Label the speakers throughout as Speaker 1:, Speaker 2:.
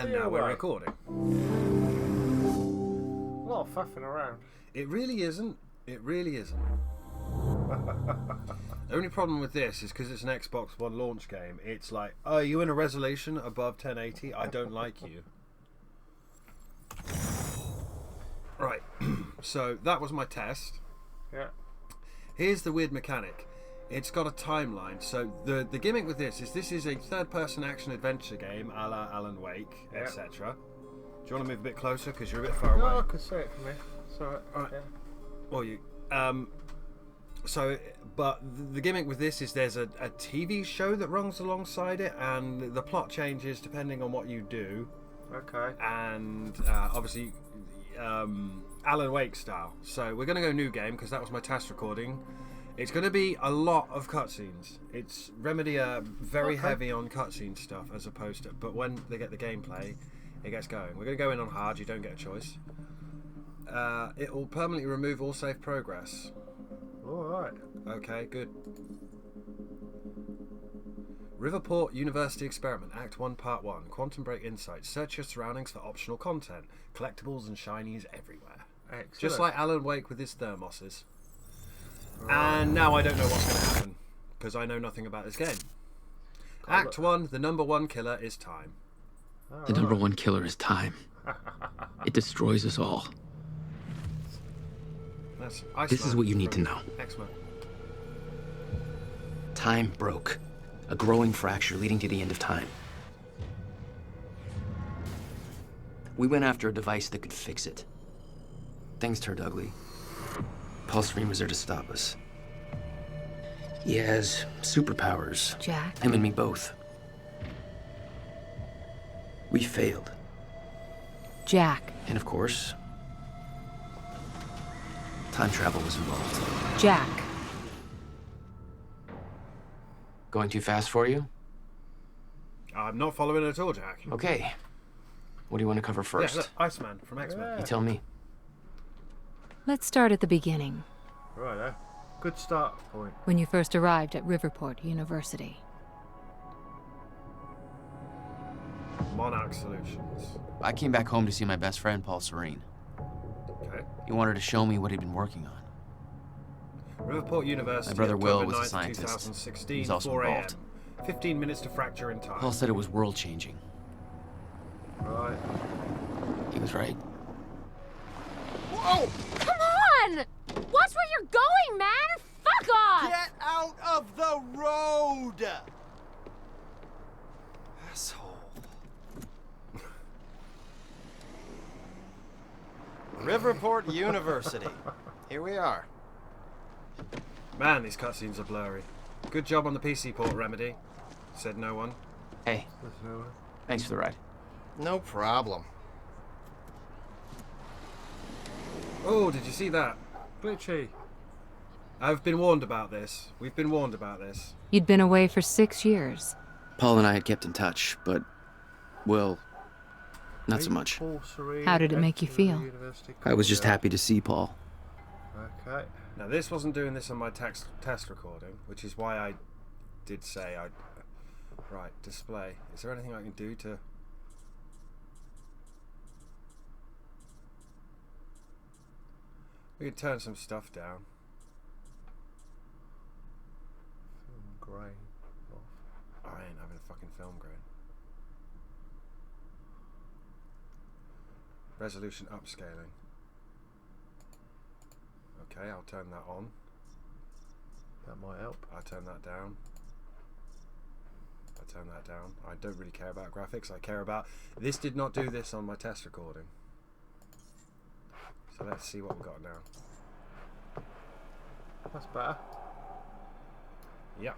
Speaker 1: And now we're recording.
Speaker 2: A lot of faffing around.
Speaker 1: It really isn't. It really isn't. The only problem with this is because it's an Xbox One launch game. It's like, oh, are you in a resolution above 1080? I don't like you. Right. So that was my test.
Speaker 2: Yeah.
Speaker 1: Here's the weird mechanic. It's got a timeline. So the gimmick with this is a third-person action adventure game, a la Alan Wake, etc. Do you want to move a bit closer because you're a bit far away?
Speaker 2: No, I can see it from here. It's alright.
Speaker 1: All right.
Speaker 2: Yeah.
Speaker 1: Well, you. But the gimmick with this is there's a TV show that runs alongside it, and the plot changes depending on what you do.
Speaker 2: Okay.
Speaker 1: And obviously, Alan Wake style. So we're going to go new game because that was my test recording. It's going to be a lot of cutscenes. It's Remedy are very heavy on cutscene stuff as opposed to... But when they get the gameplay, it gets going. We're going to go in on hard. You don't get a choice. It will permanently remove all save progress.
Speaker 2: Alright.
Speaker 1: Okay, good. Riverport University Experiment, Act 1, Part 1. Quantum Break Insights. Search your surroundings for optional content. Collectibles and shinies everywhere.
Speaker 2: Excellent.
Speaker 1: Just like Alan Wake with his thermoses. And now I don't know what's going to happen, because I know nothing about this game. Act 1, the number one killer is time.
Speaker 3: The number one killer is time. It destroys us all.
Speaker 1: That's
Speaker 3: This is what you need to know.
Speaker 1: X-Men.
Speaker 3: Time broke. A growing fracture leading to the end of time. We went after a device that could fix it. Things turned ugly. Paul Serene was there to stop us. He has superpowers.
Speaker 4: Jack?
Speaker 3: Him and me both. We failed.
Speaker 4: Jack.
Speaker 3: And of course, time travel was involved.
Speaker 4: Jack.
Speaker 3: Going too fast for you?
Speaker 1: I'm not following at all, Jack.
Speaker 3: Okay. What do you want to cover first?
Speaker 1: Yeah, look, Iceman from X-Men.
Speaker 3: You tell me.
Speaker 4: Let's start at the beginning,
Speaker 2: Right, good start point.
Speaker 4: when you first arrived at Riverport University.
Speaker 1: Monarch Solutions.
Speaker 3: I came back home to see my best friend, Paul Serene.
Speaker 1: Okay.
Speaker 3: He wanted to show me what he'd been working on.
Speaker 1: Riverport University.
Speaker 3: My brother Will
Speaker 1: October
Speaker 3: was a
Speaker 1: 9th,
Speaker 3: scientist.
Speaker 1: 2016,
Speaker 3: He's also
Speaker 1: 4 a.m.
Speaker 3: involved.
Speaker 1: 15 minutes to fracture in time.
Speaker 3: Paul said it was world-changing.
Speaker 2: Right.
Speaker 3: He was right.
Speaker 5: Whoa! Come on! Watch where you're going, man! Fuck off!
Speaker 6: Get out of the road! Asshole. Riverport University. Here we are.
Speaker 1: Man, these cutscenes are blurry. Good job on the PC port, Remedy. Said no one.
Speaker 3: Hey, thanks for the ride.
Speaker 6: No problem.
Speaker 1: Oh, did you see that?
Speaker 2: Glitchy.
Speaker 1: I've been warned about this. We've been warned about this.
Speaker 4: You'd been away for 6 years.
Speaker 3: Paul and I had kept in touch, but, well, not so much.
Speaker 2: Paul Serene,
Speaker 4: How did it make you feel?
Speaker 2: University
Speaker 3: I was just
Speaker 2: College.
Speaker 3: happy to see Paul.
Speaker 2: Okay.
Speaker 1: Now, this wasn't doing this on my test recording, which is why I did say I... Right, display. Is there anything I can do to... We can turn some stuff down.
Speaker 2: Grey.
Speaker 1: I ain't having a fucking film grain. Resolution upscaling. Okay, I'll turn that on.
Speaker 2: That might help.
Speaker 1: I'll turn that down. I'll turn that down. I don't really care about graphics. I care about... This did not do this on my test recording. So let's see what we've got now.
Speaker 2: That's better.
Speaker 1: Yep,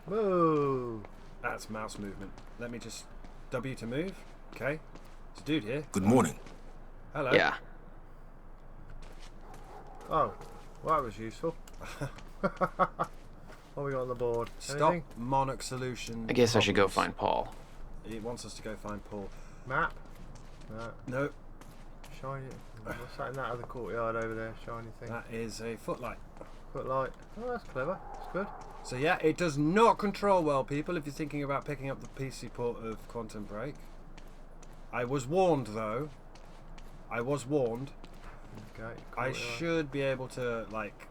Speaker 2: Whoa.
Speaker 1: that's mouse movement. Let me just... W to move. Okay. There's a dude here.
Speaker 7: Good morning.
Speaker 1: Hello.
Speaker 3: Yeah.
Speaker 2: Oh, well, that was useful. What we got on the board?
Speaker 1: Stop
Speaker 2: Anything?
Speaker 1: Monarch Solution.
Speaker 3: I guess I should go
Speaker 1: problems.
Speaker 3: find Paul.
Speaker 1: It wants us to go find Paul.
Speaker 2: Map? No.
Speaker 1: No,
Speaker 2: Shiny. What's that in that other courtyard over there? Shiny thing.
Speaker 1: that is a footlight.
Speaker 2: Footlight. Oh, that's clever. That's good.
Speaker 1: So yeah, it does not control well, people, if you're thinking about picking up the PC port of Quantum Break. I was warned, though. I was warned.
Speaker 2: Okay.
Speaker 1: I
Speaker 2: courtyard.
Speaker 1: should be able to, like,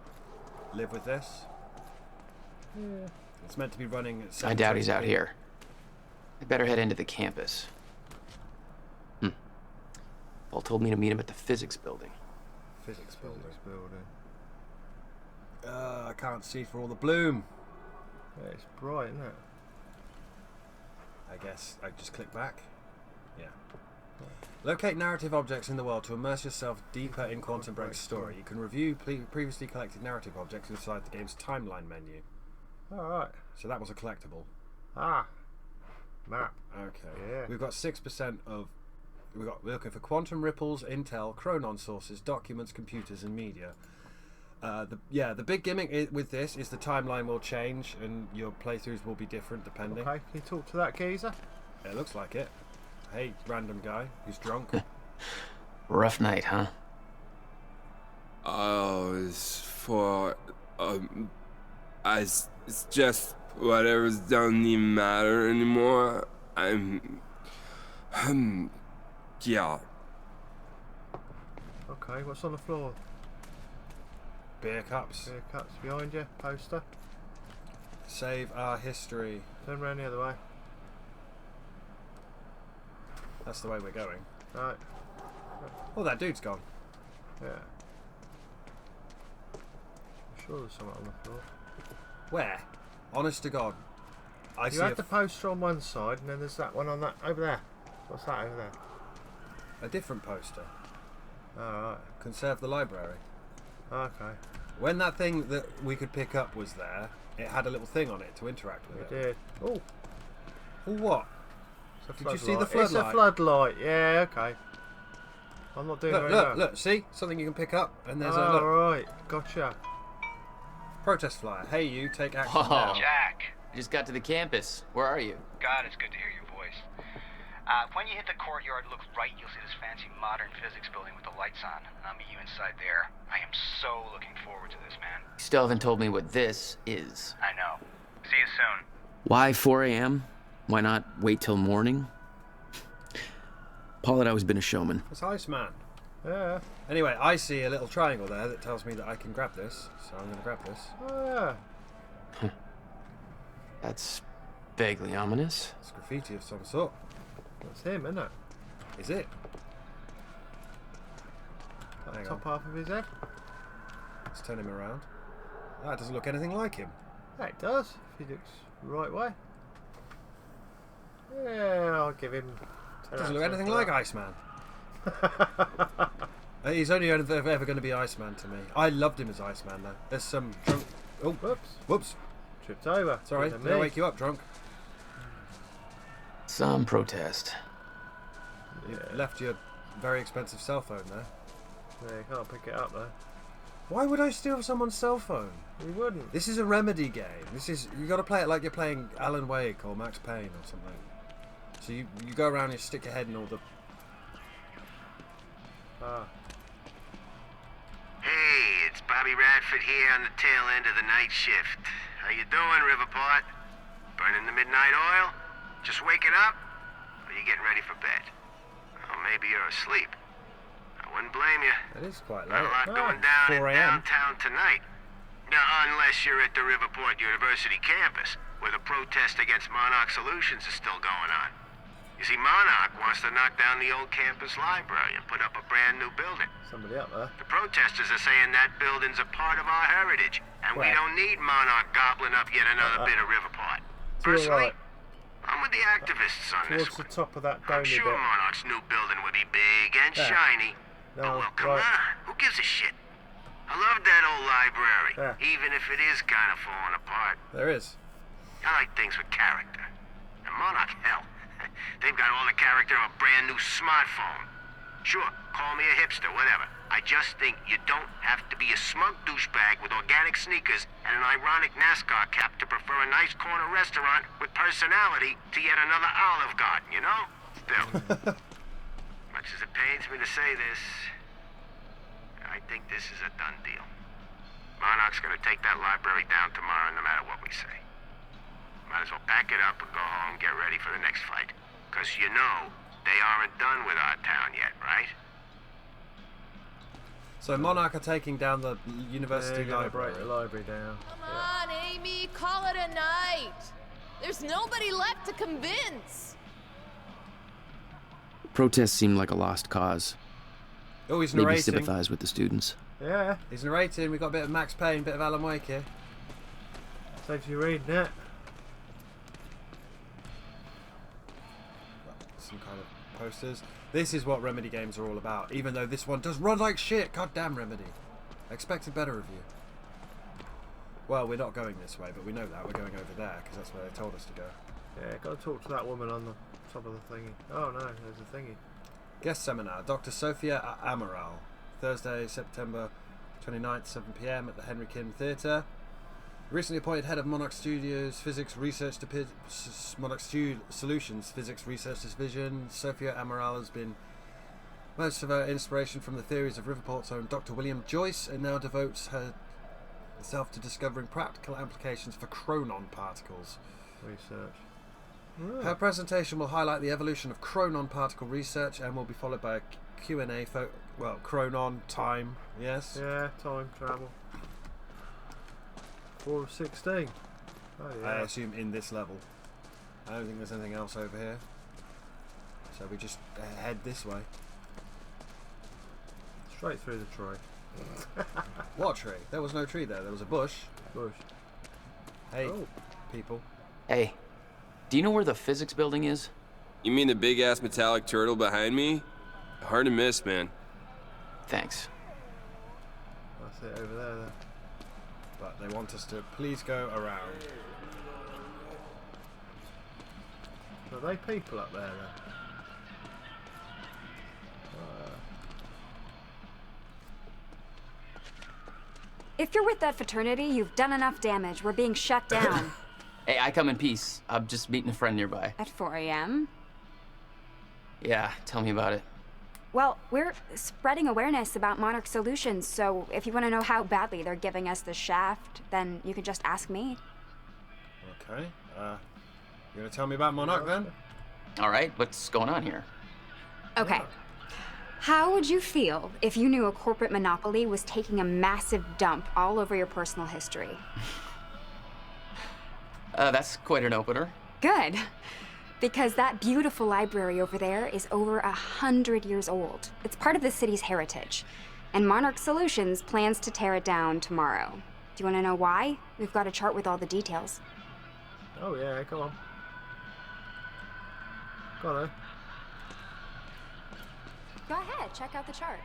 Speaker 1: live with this.
Speaker 2: Yeah.
Speaker 1: It's meant to be running at
Speaker 3: I doubt he's out
Speaker 1: 720p.
Speaker 3: here. I better head into the campus. Paul told me to meet him at the physics building.
Speaker 1: Physics building.
Speaker 2: Physics building.
Speaker 1: I can't see for all the bloom.
Speaker 2: Yeah, it's bright, isn't it?
Speaker 1: I guess I just click back. Yeah. Locate narrative objects in the world to immerse yourself deeper in Quantum Break's story. You can review previously collected narrative objects inside the game's timeline menu.
Speaker 2: Alright.
Speaker 1: So that was a collectible.
Speaker 2: Ah. Map.
Speaker 1: Okay.
Speaker 2: Yeah.
Speaker 1: We've got 6% of... We're looking for quantum ripples, intel, chronon sources, documents, computers, and media. The big gimmick with this is the timeline will change and your playthroughs will be different depending.
Speaker 2: Okay, can you talk to that geezer?
Speaker 1: It looks like it. Hey, random guy who's drunk.
Speaker 3: Rough night, huh?
Speaker 7: It's for it's just whatever doesn't even matter anymore. Yeah.
Speaker 2: Okay, what's on the floor?
Speaker 1: Beer cups.
Speaker 2: Beer cups behind you, poster.
Speaker 1: Save our history.
Speaker 2: Turn round the other way.
Speaker 1: That's the way we're going.
Speaker 2: Right,
Speaker 1: Oh, that dude's gone.
Speaker 2: yeah. I'm sure there's something on the floor.
Speaker 1: Where? Honest to God. I
Speaker 2: You
Speaker 1: see
Speaker 2: had the poster on one side, and then there's that one on that over there. What's that over there?
Speaker 1: a different poster.
Speaker 2: Alright.
Speaker 1: Conserve the library.
Speaker 2: Okay.
Speaker 1: When that thing that we could pick up was there, it had a little thing on it to interact with
Speaker 2: We
Speaker 1: it.
Speaker 2: did. Oh,
Speaker 1: Oh, what?
Speaker 2: it's a
Speaker 1: Did you see the
Speaker 2: floodlight. It's a
Speaker 1: floodlight?
Speaker 2: floodlight. Yeah, okay. I'm not doing
Speaker 1: Look,
Speaker 2: very
Speaker 1: look,
Speaker 2: well.
Speaker 1: look, see? Something you can pick up, and there's a
Speaker 2: Oh,
Speaker 1: look.
Speaker 2: right. Gotcha.
Speaker 1: Protest flyer. Hey, you, take action
Speaker 3: Whoa.
Speaker 1: now.
Speaker 8: Jack,
Speaker 3: I just got to the campus. Where are you?
Speaker 8: God, it's good to hear your voice. When you hit the courtyard, look right, you'll see this fancy modern physics building with the lights on. I'll meet you inside there. I am so looking forward to this, man.
Speaker 3: You still haven't told me what this is.
Speaker 8: I know. See you soon.
Speaker 3: Why 4 a.m.? Why not wait till morning? Paul had always been a showman.
Speaker 1: It's Iceman.
Speaker 2: Yeah.
Speaker 1: Anyway, I see a little triangle there that tells me that I can grab this, so I'm going to grab this.
Speaker 2: Oh, yeah.
Speaker 3: That's vaguely ominous.
Speaker 1: It's graffiti of some sort.
Speaker 2: That's him, isn't it?
Speaker 1: Is it?
Speaker 2: That
Speaker 1: Hang
Speaker 2: top half of his head.
Speaker 1: Let's turn him around. That doesn't look anything like him.
Speaker 2: Yeah, it does. If he looks the right way. Yeah, I'll give him.
Speaker 1: Doesn't look anything like Iceman. He's only ever going to be Iceman to me. I loved him as Iceman, though. There's some drunk... Oh,
Speaker 2: Whoops.
Speaker 1: whoops.
Speaker 2: Tripped over.
Speaker 1: Sorry,
Speaker 2: Wasn't
Speaker 1: did I
Speaker 2: me.
Speaker 1: wake you up, drunk?
Speaker 3: Some protest.
Speaker 1: You left your very expensive cell phone there.
Speaker 2: Yeah, you can't pick it up though.
Speaker 1: Why would I steal someone's cell phone?
Speaker 2: You wouldn't.
Speaker 1: This is a Remedy game. You got to play it like you're playing Alan Wake or Max Payne or something. So you go around and you stick your head in all the...
Speaker 2: Ah.
Speaker 9: Hey, it's Bobby Radford here on the tail end of the night shift. How you doing, Riverport? Burning the midnight oil? Just waking up? Or you getting ready for bed? Or maybe you're asleep. I wouldn't blame you.
Speaker 1: It is quite
Speaker 9: Not
Speaker 1: late.
Speaker 9: a lot going down
Speaker 1: 4
Speaker 9: in
Speaker 1: a.m.
Speaker 9: downtown tonight. Now, unless you're at the Riverport University campus, where the protest against Monarch Solutions is still going on. You see, Monarch wants to knock down the old campus library and put up a brand new building.
Speaker 2: Somebody up there.
Speaker 9: The protesters are saying that building's a part of our heritage, and we
Speaker 1: Right.
Speaker 9: don't need Monarch gobbling up yet another bit of Riverport.
Speaker 2: To your
Speaker 9: Personally,
Speaker 2: right.
Speaker 9: I'm with the activists on this
Speaker 2: Towards the
Speaker 9: one.
Speaker 2: top of that
Speaker 9: I'm
Speaker 2: domey
Speaker 9: sure
Speaker 2: bit.
Speaker 9: Monarch's new building would be big and
Speaker 2: There.
Speaker 9: shiny.
Speaker 2: No,
Speaker 9: But well, come
Speaker 2: right.
Speaker 9: on. Who gives a shit? I love that old library,
Speaker 2: There.
Speaker 9: even if it is kind of falling apart.
Speaker 1: There is.
Speaker 9: I like things with character. And Monarch, hell, they've got all the character of a brand new smartphone. Sure, call me a hipster, whatever. I just think you don't have to be a smug douchebag with organic sneakers and an ironic NASCAR cap to prefer a nice corner restaurant with personality to yet another Olive Garden, you know? Still, much as it pains me to say this, I think this is a done deal. Monarch's gonna take that library down tomorrow no matter what we say. Might as well pack it up and go home and get ready for the next fight. 'Cause you know, they aren't done with our town yet, right?
Speaker 1: So Monarch are taking down the university
Speaker 2: They're gonna
Speaker 1: library.
Speaker 2: break the library down.
Speaker 10: Come on, Amy, call it a night. There's nobody left to convince.
Speaker 3: Protests seem like a lost cause.
Speaker 1: Oh, he's
Speaker 3: Maybe
Speaker 1: narrating.
Speaker 3: sympathize with the students.
Speaker 2: Yeah,
Speaker 1: He's narrating. We've got a bit of Max Payne, bit of Alan Wake here.
Speaker 2: saves you reading it.
Speaker 1: Some kind of posters. This is what Remedy games are all about, even though this one does run like shit. God damn Remedy. I expected better of you. Well, we're not going this way, but we know that. We're going over there, because that's where they told us to go.
Speaker 2: Yeah, gotta talk to that woman on the top of the thingy. Oh no, there's a thingy.
Speaker 1: Guest seminar, Dr. Sophia Amaral. Thursday, September 29th, 7 PM at the Henry Kim Theatre. Recently appointed head of Monarch Studios Physics Research Monarch Solutions Physics Research Division, Sophia Amaral has been most of her inspiration from the theories of Riverport's own Dr. William Joyce, and now devotes herself to discovering practical applications for chronon particles.
Speaker 2: Research.
Speaker 1: Her presentation will highlight the evolution of chronon particle research and will be followed by a Q&A chronon time, yes?
Speaker 2: Yeah, time travel. 4 of 16. Oh yeah.
Speaker 1: I assume in this level. I don't think there's anything else over here. So we just head this way.
Speaker 2: Straight through the tree.
Speaker 1: What tree? There was no tree there. There was a bush.
Speaker 2: Bush.
Speaker 1: Hey,
Speaker 2: Oh.
Speaker 1: people.
Speaker 3: Hey, do you know where the physics building is?
Speaker 7: You mean the big-ass metallic turtle behind me? Hard to miss, man.
Speaker 3: Thanks.
Speaker 2: That's it over there then.
Speaker 1: But they want us to please go around.
Speaker 2: Are they people up there then?
Speaker 11: If you're with that fraternity, you've done enough damage. We're being shut down.
Speaker 3: Hey, I come in peace. I'm just meeting a friend nearby.
Speaker 11: At 4 a.m.?
Speaker 3: Yeah, tell me about it.
Speaker 11: Well, we're spreading awareness about Monarch Solutions, so if you want to know how badly they're giving us the shaft, then you can just ask me.
Speaker 1: Okay. You gonna tell me about Monarch then?
Speaker 3: All right, what's going on here?
Speaker 11: Okay. How would you feel if you knew a corporate monopoly was taking a massive dump all over your personal history?
Speaker 3: That's quite an opener.
Speaker 11: Good. Because that beautiful library over there is over 100 years old. It's part of the city's heritage. And Monarch Solutions plans to tear it down tomorrow. Do you want to know why? We've got a chart with all the details.
Speaker 2: Oh yeah, come on. Go on then.
Speaker 11: Go ahead, check out the chart.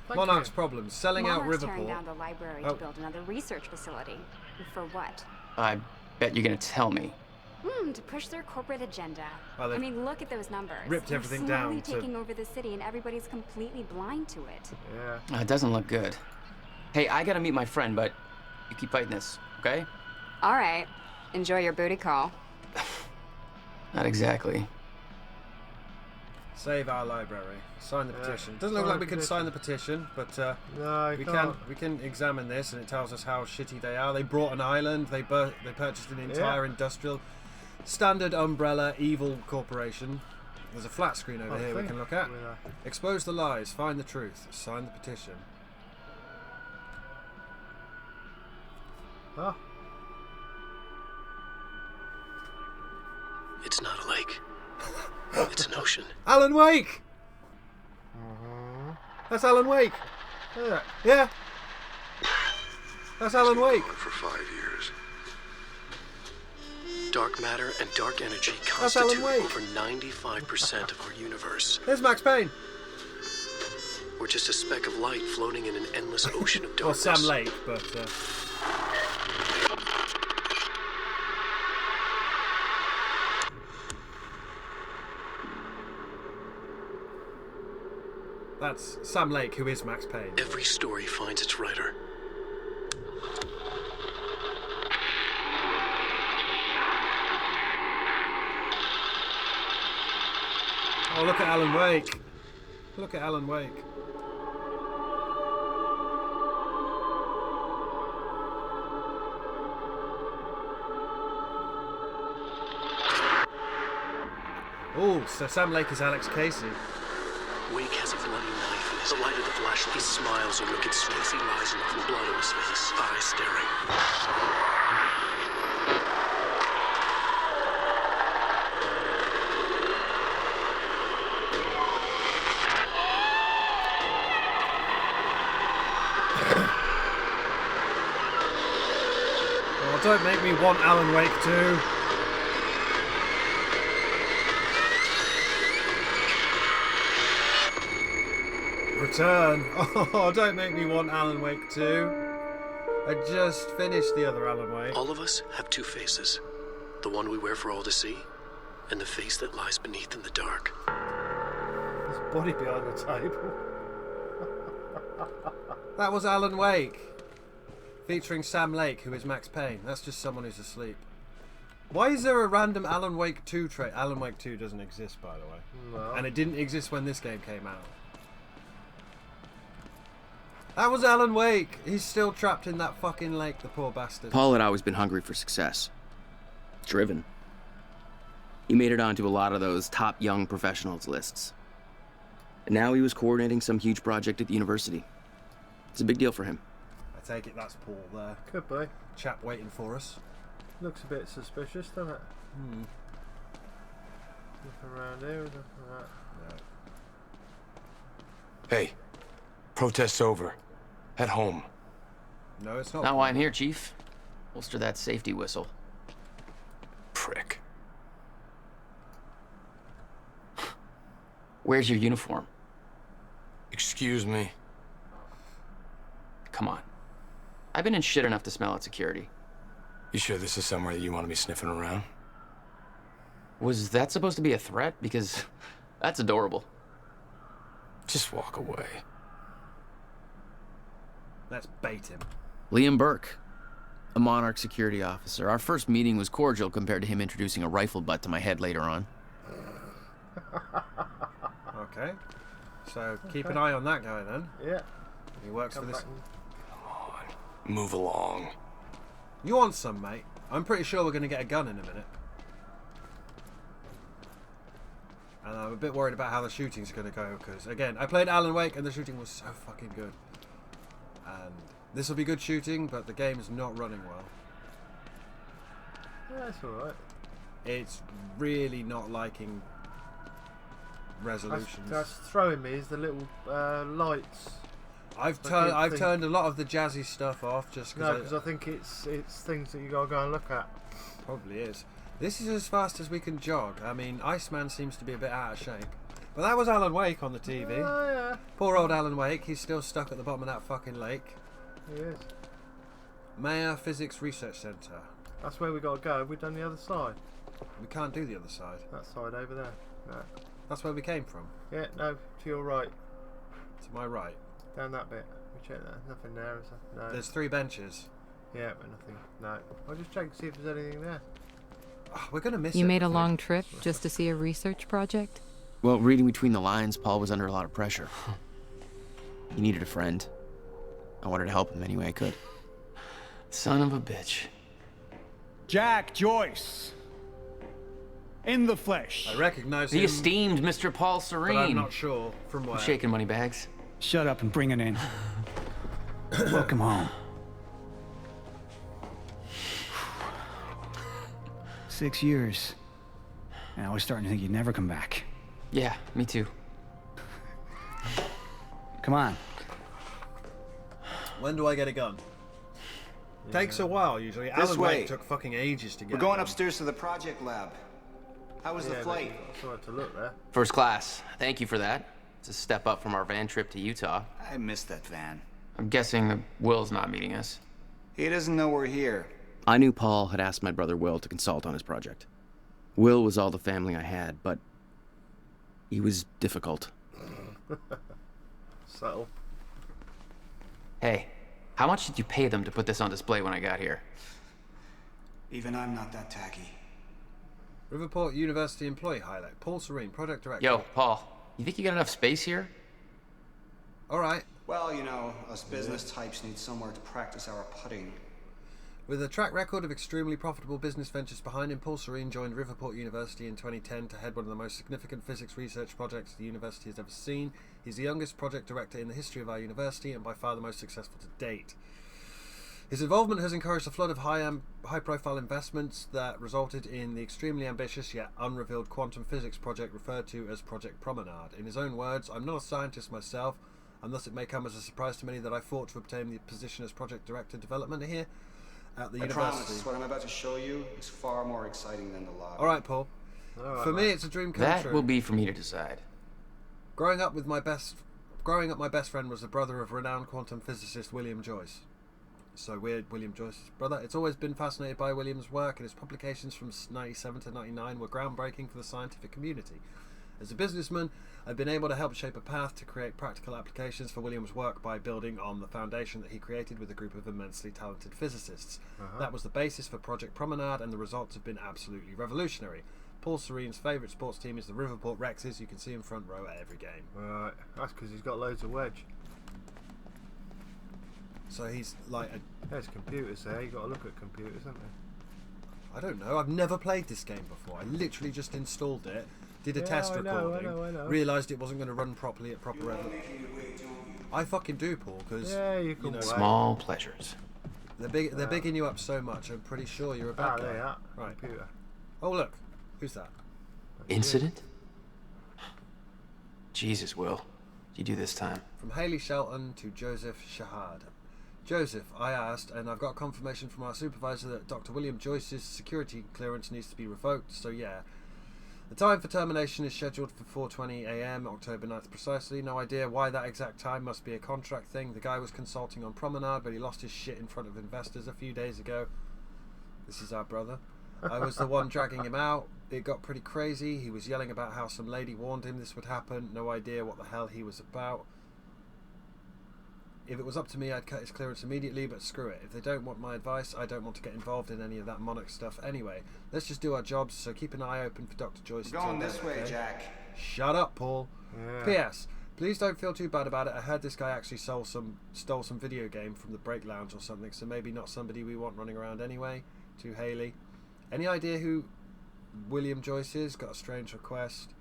Speaker 2: Thank
Speaker 1: Monarch's
Speaker 2: you.
Speaker 1: problems. Selling out
Speaker 11: Monarch's tearing
Speaker 1: Riverport.
Speaker 11: down the library
Speaker 1: Oh.
Speaker 11: to build another research facility. For what?
Speaker 3: I bet you're gonna tell me.
Speaker 11: To push their corporate agenda.
Speaker 1: Well,
Speaker 11: I
Speaker 1: they've
Speaker 11: mean, look at those numbers.
Speaker 1: ripped
Speaker 11: They're
Speaker 1: everything
Speaker 11: slowly
Speaker 1: down to-
Speaker 11: taking over the city, and everybody's completely blind to it.
Speaker 2: Yeah.
Speaker 3: It doesn't look good. Hey, I gotta meet my friend, but you keep fighting this, okay?
Speaker 11: All right. Enjoy your booty call.
Speaker 3: Not exactly.
Speaker 1: Save our library. Sign the
Speaker 2: Yeah.
Speaker 1: petition. Doesn't look
Speaker 2: Sign
Speaker 1: like
Speaker 2: the
Speaker 1: we can sign the petition, but
Speaker 2: No,
Speaker 1: we
Speaker 2: you can't.
Speaker 1: can examine this, and it tells us how shitty they are. They brought an island. They purchased an entire industrial standard umbrella evil corporation. There's a flat screen over here we can look at. Expose the lies. Find the truth. Sign the petition.
Speaker 2: Oh.
Speaker 12: It's not a lake. It's an ocean.
Speaker 1: Alan Wake. That's Alan Wake. Yeah. That's Alan Wake.
Speaker 12: For 5 years. Dark matter and dark energy
Speaker 1: That's Alan
Speaker 12: constitute
Speaker 1: Wake.
Speaker 12: over 95% of our universe.
Speaker 1: There's Max Payne.
Speaker 12: We're just a speck of light floating in an endless ocean of
Speaker 1: Well,
Speaker 12: darkness.
Speaker 1: Sam Lake, but. That's Sam Lake, who is Max Payne.
Speaker 12: Every story finds its writer.
Speaker 1: Oh, look at Alan Wake. Look at Alan Wake. Oh, so Sam Lake is Alex Casey.
Speaker 12: Wake has a bloody knife in his light of the flashlight. He smiles a wicked Casey lies with blood on his face, eyes staring.
Speaker 1: Oh, don't make me want Alan Wake 2. Return. Oh, don't make me want Alan Wake 2. I just finished the other Alan Wake.
Speaker 12: All of us have two faces. The one we wear for all to see, and the face that lies beneath in the dark.
Speaker 2: There's a body behind the table.
Speaker 1: That was Alan Wake. Featuring Sam Lake, who is Max Payne. That's just someone who's asleep. Why is there a random Alan Wake 2 trait? Alan Wake 2 doesn't exist, by the way.
Speaker 2: No.
Speaker 1: And it didn't exist when this game came out. That was Alan Wake. He's still trapped in that fucking lake, the poor bastard.
Speaker 3: Paul had always been hungry for success. Driven. He made it onto a lot of those top young professionals lists. And now he was coordinating some huge project at the university. It's a big deal for him.
Speaker 1: I take it that's Paul there.
Speaker 2: Could be.
Speaker 1: Chap waiting for us.
Speaker 2: Looks a bit suspicious, doesn't it? Nothing around here, nothing like that.
Speaker 13: Hey, protest's over. At home.
Speaker 1: No, it's not.
Speaker 3: Not why I'm here, Chief. Holster that safety whistle.
Speaker 13: Prick.
Speaker 3: Where's your uniform?
Speaker 13: Excuse me.
Speaker 3: Come on. I've been in shit enough to smell at security.
Speaker 13: You sure this is somewhere that you want to be sniffing around?
Speaker 3: Was that supposed to be a threat? Because that's adorable.
Speaker 13: Just walk away.
Speaker 1: Let's bait him.
Speaker 3: Liam Burke, a Monarch security officer. Our first meeting was cordial compared to him introducing a rifle butt to my head later on.
Speaker 1: Okay. So keep an eye on that guy then.
Speaker 2: Yeah.
Speaker 1: He works for this.
Speaker 13: Come on. Move along.
Speaker 1: You want some, mate? I'm pretty sure we're going to get a gun in a minute. And I'm a bit worried about how the shooting's going to go because, again, I played Alan Wake and the shooting was so fucking good. And this will be good shooting, but the game is not running well.
Speaker 2: Yeah, that's alright.
Speaker 1: It's really not liking resolutions.
Speaker 2: That's throwing me is the little lights.
Speaker 1: I've turned a lot of the jazzy stuff off just because
Speaker 2: I think it's things that you gotta go and look at.
Speaker 1: Probably is. This is as fast as we can jog. I mean, Iceman seems to be a bit out of shape. But that was Alan Wake on the TV.
Speaker 2: Oh, yeah.
Speaker 1: Poor old Alan Wake. He's still stuck at the bottom of that fucking lake.
Speaker 2: He is.
Speaker 1: Mayer Physics Research Centre.
Speaker 2: That's where we gotta go. We've done the other side.
Speaker 1: We can't do the other side.
Speaker 2: That side over there. No.
Speaker 1: That's where we came from.
Speaker 2: Yeah, no, to your right.
Speaker 1: To my right.
Speaker 2: Down that bit. We check that. Nothing there, is there? No.
Speaker 1: There's 3 benches.
Speaker 2: Yeah, but nothing. No. I'll just check to see if there's anything there.
Speaker 1: Oh, we're gonna miss it.
Speaker 4: You made a long trip just to see a research project?
Speaker 3: Well, reading between the lines, Paul was under a lot of pressure. He needed a friend. I wanted to help him any way I could. Son of a bitch.
Speaker 14: Jack Joyce. In the flesh.
Speaker 1: I recognize
Speaker 3: The
Speaker 1: him.
Speaker 3: esteemed Mr. Paul Serene.
Speaker 1: But I'm not sure from where.
Speaker 3: I'm shaking money bags.
Speaker 14: Shut up and bring it in. Welcome home. 6 years. And I was starting to think you'd never come back.
Speaker 3: Yeah, me too.
Speaker 14: Come on.
Speaker 1: When do I get a gun? Takes a while usually.
Speaker 15: This
Speaker 1: Alan
Speaker 15: way.
Speaker 1: Wake took fucking ages to get.
Speaker 15: We're going
Speaker 1: a gun.
Speaker 15: upstairs to the project lab. How was the flight?
Speaker 2: I saw it to look there.
Speaker 3: First class. Thank you for that. It's a step up from our van trip to Utah.
Speaker 15: I missed that van.
Speaker 3: I'm guessing that Will's not meeting us.
Speaker 15: He doesn't know we're here.
Speaker 3: I knew Paul had asked my brother Will to consult on his project. Will was all the family I had, but he was difficult.
Speaker 2: Subtle.
Speaker 3: Hey, how much did you pay them to put this on display when I got here?
Speaker 15: Even I'm not that tacky.
Speaker 1: Riverport University employee highlight. Paul Serene, project director.
Speaker 3: Yo, Paul, you think you got enough space here?
Speaker 1: All right.
Speaker 15: Well, you know, us business types need somewhere to practice our putting.
Speaker 1: With a track record of extremely profitable business ventures behind him, Paul Serene joined Riverport University in 2010 to head one of the most significant physics research projects the university has ever seen. He's the youngest project director in the history of our university and by far the most successful to date. His involvement has encouraged a flood of high-profile investments that resulted in the extremely ambitious yet unrevealed quantum physics project referred to as Project Promenade. In his own words, "I'm not a scientist myself, and thus it may come as a surprise to many that I fought to obtain the position as project director development here at the
Speaker 15: I
Speaker 1: university."
Speaker 15: promise, what I'm about to show you is far more exciting than the lobby.
Speaker 1: All right, Paul. For me, it's a dream come true.
Speaker 3: That will be for me to decide.
Speaker 1: Growing up, my best friend was the brother of renowned quantum physicist William Joyce. So weird, William Joyce's brother. It's always been fascinated by William's work, and his publications from 97 to 99 were groundbreaking for the scientific community. As a businessman, I've been able to help shape a path to create practical applications for William's work by building on the foundation that he created with a group of immensely talented physicists. That was the basis for Project Promenade, and the results have been absolutely revolutionary. Paul Serene's favourite sports team is the Riverport Rexes. You can see him front row at every game.
Speaker 2: Right, that's because he's got loads of wedge.
Speaker 1: So he's like a...
Speaker 2: There's computers there, you got to look at computers, haven't you?
Speaker 1: I don't know, I've never played this game before. I literally just installed it, did a test recording,
Speaker 2: I know.
Speaker 1: realised it wasn't going to run properly at proper level. I fucking do, Paul, because
Speaker 2: you know,
Speaker 3: small pleasures.
Speaker 1: They're bigging you up so much. I'm pretty sure you're a bad guy.
Speaker 2: There you are.
Speaker 1: Right.
Speaker 2: Computer.
Speaker 1: Oh look, who's that?
Speaker 3: Incident? Jesus, Will. What'd you do this time?
Speaker 1: From Haley Shelton to Joseph Shahad. Joseph, I asked, and I've got confirmation from our supervisor that Dr. William Joyce's security clearance needs to be revoked, so yeah. The time for termination is scheduled for 4:20 AM, October 9th precisely. No idea why that exact time, must be a contract thing. The guy was consulting on Promenade, but he lost his shit in front of investors a few days ago. This is our brother. I was the one dragging him out. It got pretty crazy. He was yelling about how some lady warned him this would happen. No idea what the hell he was about. If it was up to me, I'd cut his clearance immediately, but screw it. If they don't want my advice, I don't want to get involved in any of that Monarch stuff anyway. Let's just do our jobs, so keep an eye open for Dr. Joyce.
Speaker 15: We're going this way, Jack.
Speaker 1: Shut up, Paul.
Speaker 2: Yeah.
Speaker 1: P.S. Please don't feel too bad about it. I heard this guy actually stole some video game from the break lounge or something, so maybe not somebody we want running around anyway. To Haley. Any idea who William Joyce is? Got a strange request.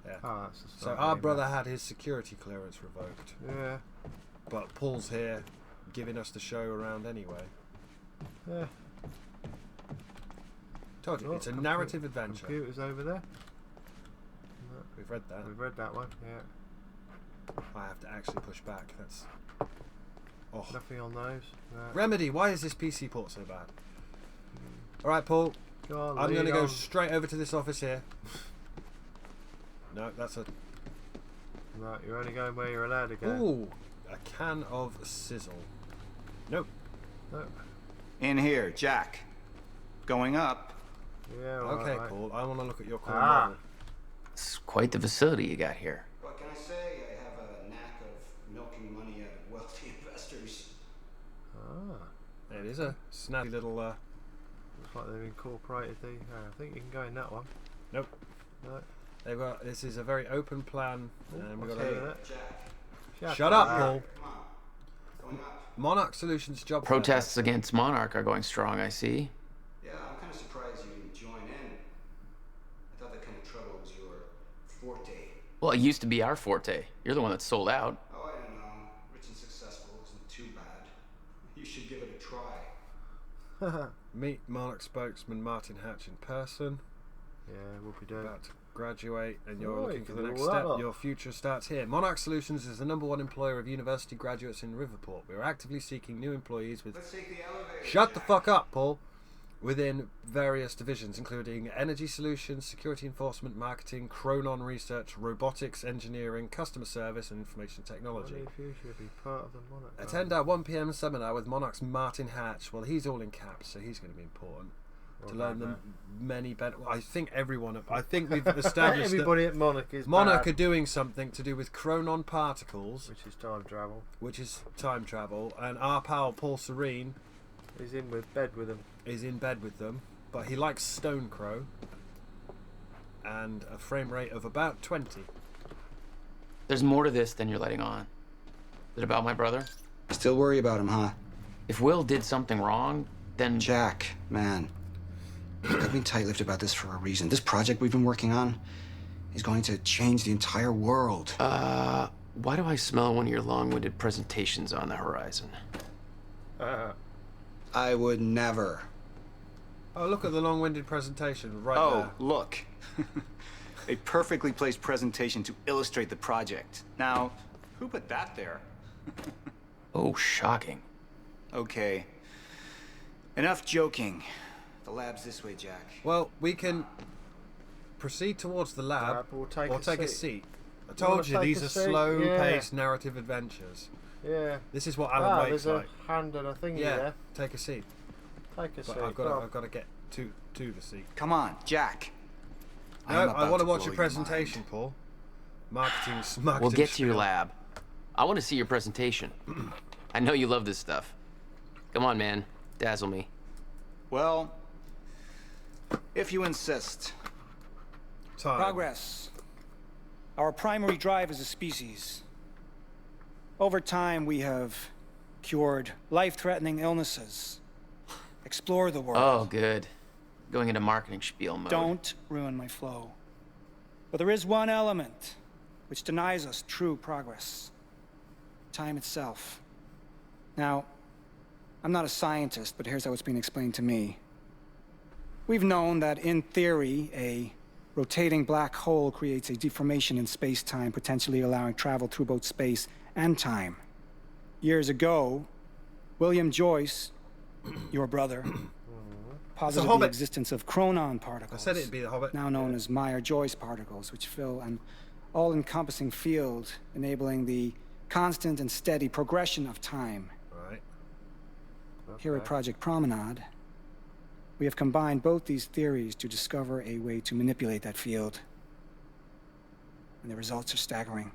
Speaker 1: Yeah.
Speaker 2: Oh, that's a
Speaker 1: so our brother had his security clearance revoked.
Speaker 2: Yeah.
Speaker 1: But Paul's here giving us the show around anyway.
Speaker 2: Yeah.
Speaker 1: Told you, it's a narrative adventure.
Speaker 2: Computers over there.
Speaker 1: We've read that.
Speaker 2: We've read that one, yeah.
Speaker 1: I have to actually push back. That's... Oh.
Speaker 2: Nothing on those. No.
Speaker 1: Remedy, why is this PC port so bad? Alright, Paul. I'm going to go straight over to this office here. No, that's a...
Speaker 2: Right, you're only going where you're allowed to go.
Speaker 1: Ooh, a can of sizzle. Nope.
Speaker 2: Nope.
Speaker 15: In here, Jack. Going up.
Speaker 2: Yeah,
Speaker 1: okay,
Speaker 2: right.
Speaker 1: Paul, I want to look at your core model.
Speaker 3: It's quite the facility you got here.
Speaker 15: What can I say? I have a knack of milking money out of wealthy investors.
Speaker 2: Ah.
Speaker 1: It is a snappy little...
Speaker 2: Looks like they've incorporated the... I think you can go in that one.
Speaker 1: Nope.
Speaker 2: No.
Speaker 1: They've got... This is a very open plan. And we've got a...
Speaker 2: Jack.
Speaker 1: Shut up, Paul. Monarch Solutions job...
Speaker 3: Protests against Monarch are going strong, I see.
Speaker 15: Yeah, I'm kind of surprised you didn't join in. I thought that kind of trouble was your forte.
Speaker 3: Well, it used to be our forte. You're the one that sold out.
Speaker 15: Oh, I don't know. Rich and successful isn't too bad. You should give it a try.
Speaker 1: Meet Monarch spokesman Martin Hatch in person.
Speaker 2: Yeah, we'll be doing.
Speaker 1: About to graduate, and you're
Speaker 2: Oh,
Speaker 1: looking for the
Speaker 2: you can
Speaker 1: next
Speaker 2: do all
Speaker 1: step.
Speaker 2: that.
Speaker 1: Your future starts here. Monarch Solutions is the #1 employer of university graduates in Riverport. We are actively seeking new employees with...
Speaker 15: Let's take the elevator.
Speaker 1: Shut the fuck up, Paul. Within various divisions, including energy solutions, security enforcement, marketing, chronon research, robotics, engineering, customer service, and information technology.
Speaker 2: If you should be part of the Monarch.
Speaker 1: Attend our 1 p.m. seminar with Monarch's Martin Hatch. Well, he's all in caps, so he's going to be important. To learn the many benefits. I think everyone... I think we've established
Speaker 2: everybody at Monarch is
Speaker 1: Monarch
Speaker 2: bad.
Speaker 1: are doing something to do with chronon particles.
Speaker 2: Which is time travel.
Speaker 1: Which is time travel. And our pal Paul Serene...
Speaker 2: Is in bed with them.
Speaker 1: Is in bed with them. But he likes Stone Crow. And a frame rate of about 20.
Speaker 3: There's more to this than you're letting on. Is it about my brother?
Speaker 15: Still worry about him, huh?
Speaker 3: If Will did something wrong, then...
Speaker 15: Jack, man. I've been tight-lipped about this for a reason. This project we've been working on is going to change the entire world.
Speaker 3: Why do I smell one of your long-winded presentations on the horizon?
Speaker 15: I would never.
Speaker 1: Oh, look at the long-winded presentation right there.
Speaker 16: Oh, look. A perfectly placed presentation to illustrate the project. Now, who put that there?
Speaker 3: Oh, shocking.
Speaker 16: Okay. Enough joking. The lab's this way, Jack.
Speaker 1: Well, we can proceed towards the lab
Speaker 2: Or
Speaker 1: take a seat. I
Speaker 2: You
Speaker 1: told
Speaker 2: wanna
Speaker 1: you
Speaker 2: take
Speaker 1: these
Speaker 2: a
Speaker 1: are
Speaker 2: seat?
Speaker 1: slow-paced narrative adventures.
Speaker 2: Yeah.
Speaker 1: This is what Alan Wake's
Speaker 2: there's
Speaker 1: like.
Speaker 2: a hand and a thingy
Speaker 1: Yeah,
Speaker 2: there.
Speaker 1: take a seat.
Speaker 2: Take a
Speaker 1: But
Speaker 2: seat.
Speaker 1: I've
Speaker 2: go on.
Speaker 1: got to get to the seat.
Speaker 16: Come on, Jack.
Speaker 1: No, I want to watch your presentation, Paul. Marketing.
Speaker 3: We'll get to your lab. I want to see your presentation. I know you love this stuff. Come on, man. Dazzle me.
Speaker 16: Well, if you insist.
Speaker 1: Time.
Speaker 14: Progress. Our primary drive as a species. Over time, we have cured life-threatening illnesses. Explore the world.
Speaker 3: Oh, good. Going into marketing spiel mode.
Speaker 14: Don't ruin my flow. But there is one element which denies us true progress. Time itself. Now, I'm not a scientist, but here's how it's been explained to me. We've known that, in theory, a rotating black hole creates a deformation in space-time, potentially allowing travel through both space and time. Years ago, William Joyce, your brother, posited the existence of chronon particles.
Speaker 1: I said it'd be the Hobbit.
Speaker 14: Now known as Meyer-Joyce particles, which fill an all-encompassing field, enabling the constant and steady progression of time.
Speaker 1: Right.
Speaker 14: Here at Project Promenade, we have combined both these theories to discover a way to manipulate that field. And the results are staggering.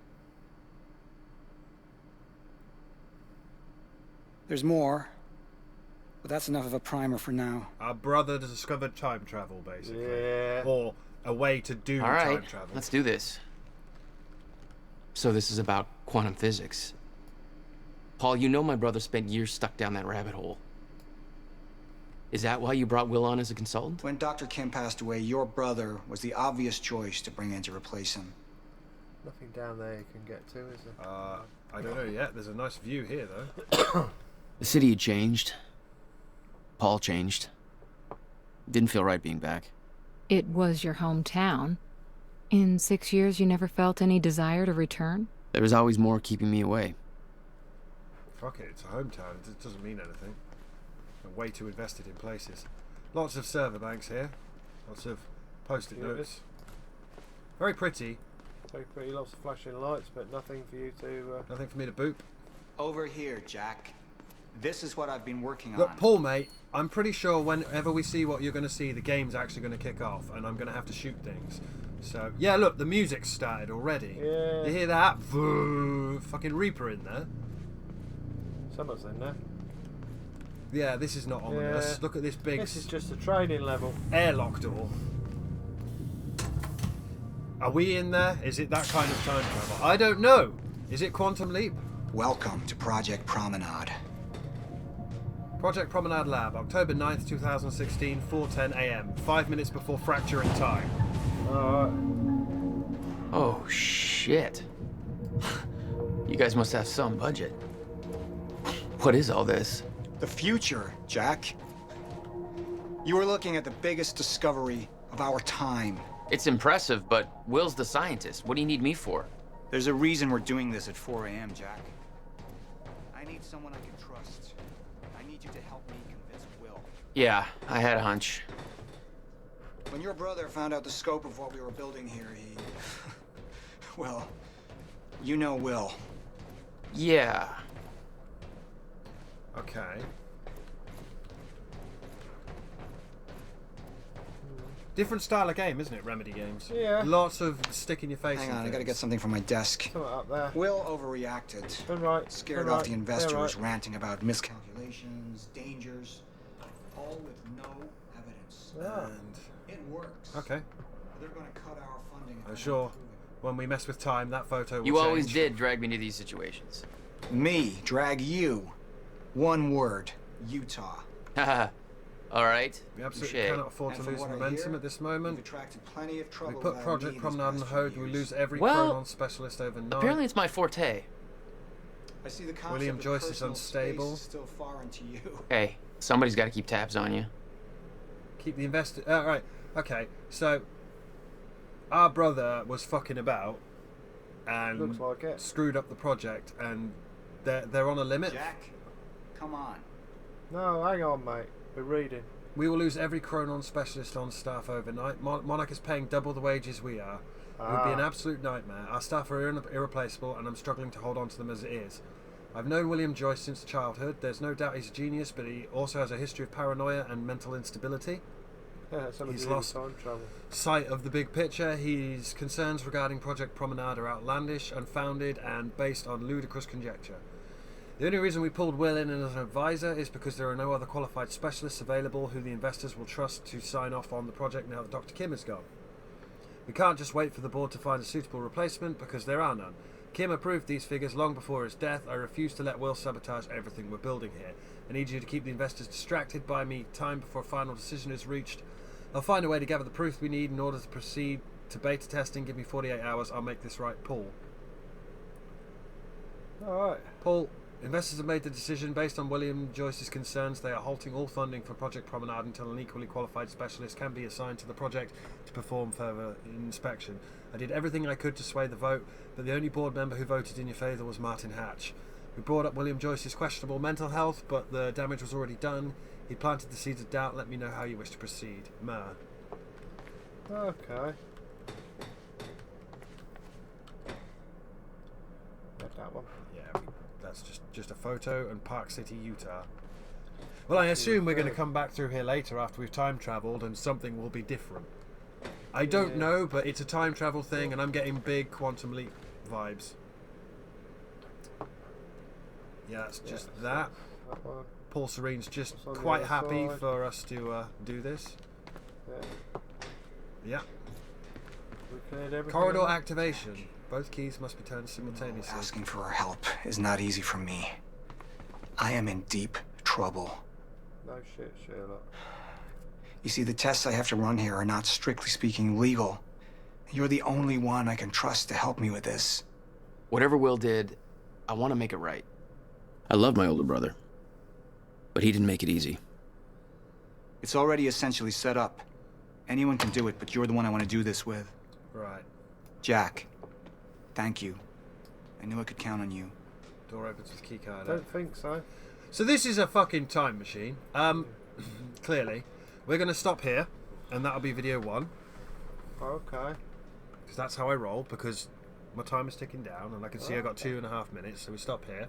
Speaker 14: There's more, but that's enough of a primer for now.
Speaker 1: Our brother discovered time travel, basically.
Speaker 2: Yeah.
Speaker 1: Or a way to do
Speaker 3: All right,
Speaker 1: time travel.
Speaker 3: let's do this. So this is about quantum physics. Paul, you know my brother spent years stuck down that rabbit hole. Is that why you brought Will on as a consultant?
Speaker 15: When Dr. Kim passed away, your brother was the obvious choice to bring in to replace him.
Speaker 2: Nothing down there you can get to, is there?
Speaker 1: I don't know yet. There's a nice view here, though.
Speaker 3: The city had changed. Paul changed. Didn't feel right being back.
Speaker 4: It was your hometown. In 6 years, you never felt any desire to return?
Speaker 3: There was always more keeping me away.
Speaker 1: Fuck it, it's a hometown. It doesn't mean anything. I'm way too invested in places. Lots of server banks here. Lots of post-it notes. Very pretty.
Speaker 2: Very pretty, lots of flashing lights, but nothing for you to...
Speaker 1: Nothing for me to boop.
Speaker 16: Over here, Jack. This is what I've been working on.
Speaker 1: Look, Paul, mate, I'm pretty sure whenever we see what you're going to see, the game's actually going to kick off, and I'm going to have to shoot things. So, yeah, look, the music's started already.
Speaker 2: Yeah.
Speaker 1: You hear that? Fucking Reaper in there.
Speaker 2: Someone's in there.
Speaker 1: Yeah, this is not ominous.
Speaker 2: Yeah.
Speaker 1: Look at this big...
Speaker 2: This is just a training level.
Speaker 1: Airlock door. Are we in there? Is it that kind of time travel? I don't know. Is it Quantum Leap?
Speaker 15: Welcome to Project Promenade.
Speaker 1: Project Promenade Lab, October 9th, 2016, 4:10 a.m. 5 minutes before fracturing time.
Speaker 3: Oh, shit. You guys must have some budget. What is all this?
Speaker 15: The future, Jack. You were looking at the biggest discovery of our time.
Speaker 3: It's impressive, but Will's the scientist. What do you need me for?
Speaker 16: There's a reason we're doing this at 4 a.m., Jack. I need someone I can trust. I need you to help me convince Will.
Speaker 3: Yeah, I had a hunch.
Speaker 15: When your brother found out the scope of what we were building here, he... well, you know Will.
Speaker 3: Yeah.
Speaker 1: Okay. Different style of game, isn't it, Remedy games?
Speaker 2: Yeah.
Speaker 1: Lots of stick in your face.
Speaker 15: Hang
Speaker 1: and
Speaker 15: on, I
Speaker 1: things.
Speaker 15: gotta get something from my desk.
Speaker 2: Something up there.
Speaker 15: Will overreacted.
Speaker 2: Turn right.
Speaker 15: Scared
Speaker 2: turn
Speaker 15: off
Speaker 2: right,
Speaker 15: the investors,
Speaker 2: turn right.
Speaker 15: ranting about miscalculations, dangers, all with no evidence.
Speaker 2: Yeah.
Speaker 1: And
Speaker 15: It works.
Speaker 1: okay.
Speaker 15: They're gonna cut our funding. if
Speaker 1: I'm
Speaker 15: they
Speaker 1: sure
Speaker 15: don't prove it.
Speaker 1: when we mess with time, that photo will
Speaker 3: You always
Speaker 1: change.
Speaker 3: did drag me to these situations.
Speaker 15: Me drag you. One word. Utah.
Speaker 3: Haha, All right.
Speaker 1: We absolutely
Speaker 3: Touche.
Speaker 1: cannot afford to
Speaker 15: And from
Speaker 1: lose
Speaker 15: what I
Speaker 1: momentum
Speaker 15: hear,
Speaker 1: at this moment.
Speaker 15: You've attracted plenty of
Speaker 1: We
Speaker 15: trouble.
Speaker 1: put Project Promenade on hold. We lose every Chronon specialist overnight.
Speaker 3: Apparently, it's my forte.
Speaker 15: I see the concept
Speaker 1: William
Speaker 15: of
Speaker 1: Joyce is
Speaker 15: personal
Speaker 1: unstable.
Speaker 15: space is still foreign to you.
Speaker 3: Hey, somebody's got to keep tabs on you.
Speaker 1: Keep the investor. Right. Okay. So our brother was fucking about and
Speaker 2: Looks like it.
Speaker 1: screwed up the project, and they're on a limit.
Speaker 16: Jack, come on.
Speaker 2: No, hang on, mate. We're reading.
Speaker 1: We will lose every Chronon specialist on staff overnight. Monarch is paying double the wages we are. It would be an absolute nightmare. Our staff are irreplaceable, and I'm struggling to hold on to them as it is. I've known William Joyce since childhood. There's no doubt he's a genius, but he also has a history of paranoia and mental instability.
Speaker 2: Yeah,
Speaker 1: He's lost
Speaker 2: time travel.
Speaker 1: sight of the big picture. His concerns regarding Project Promenade are outlandish, unfounded, and based on ludicrous conjecture. The only reason we pulled Will in as an advisor is because there are no other qualified specialists available who the investors will trust to sign off on the project now that Dr. Kim is gone. We can't just wait for the board to find a suitable replacement because there are none. Kim approved these figures long before his death. I refuse to let Will sabotage everything we're building here. I need you to keep the investors distracted. Buy me time before a final decision is reached. I'll find a way to gather the proof we need in order to proceed to beta testing. Give me 48 hours. I'll make this right, Paul.
Speaker 2: Alright.
Speaker 1: Paul, investors have made the decision based on William Joyce's concerns. They are halting all funding for Project Promenade until an equally qualified specialist can be assigned to the project to perform further inspection. I did everything I could to sway the vote, but the only board member who voted in your favour was Martin Hatch. We brought up William Joyce's questionable mental health, but the damage was already done. He planted the seeds of doubt. Let me know how you wish to proceed. Mer.
Speaker 2: Okay. Get that one.
Speaker 1: Yeah, that's just a photo and Park City, Utah. Well, I assume we're going to come back through here later after we've time travelled and something will be different. I don't know, but it's a time travel thing and I'm getting big Quantum Leap vibes. Yeah, that's just that. Paul Serene's just
Speaker 2: on the
Speaker 1: quite
Speaker 2: other
Speaker 1: happy
Speaker 2: side.
Speaker 1: for us to do this. Yeah.
Speaker 2: We cleared everything.
Speaker 1: Corridor activation. Both keys must be turned simultaneously.
Speaker 15: Asking for her help is not easy for me. I am in deep trouble.
Speaker 2: No shit, Sherlock.
Speaker 15: You see, the tests I have to run here are not strictly speaking legal. You're the only one I can trust to help me with this.
Speaker 3: Whatever Will did, I want to make it right. I love my older brother, but he didn't make it easy.
Speaker 16: It's already essentially set up. Anyone can do it, but you're the one I want to do this with.
Speaker 1: Right.
Speaker 16: Jack, thank you. I knew I could count on you.
Speaker 1: Door opens with keycard.
Speaker 2: Don't think so.
Speaker 1: So this is a fucking time machine. Clearly. We're going to stop here, and that'll be video 1.
Speaker 2: Okay.
Speaker 1: Because that's how I roll, because my time is ticking down, and I can see I got 2.5 minutes, so we stop here.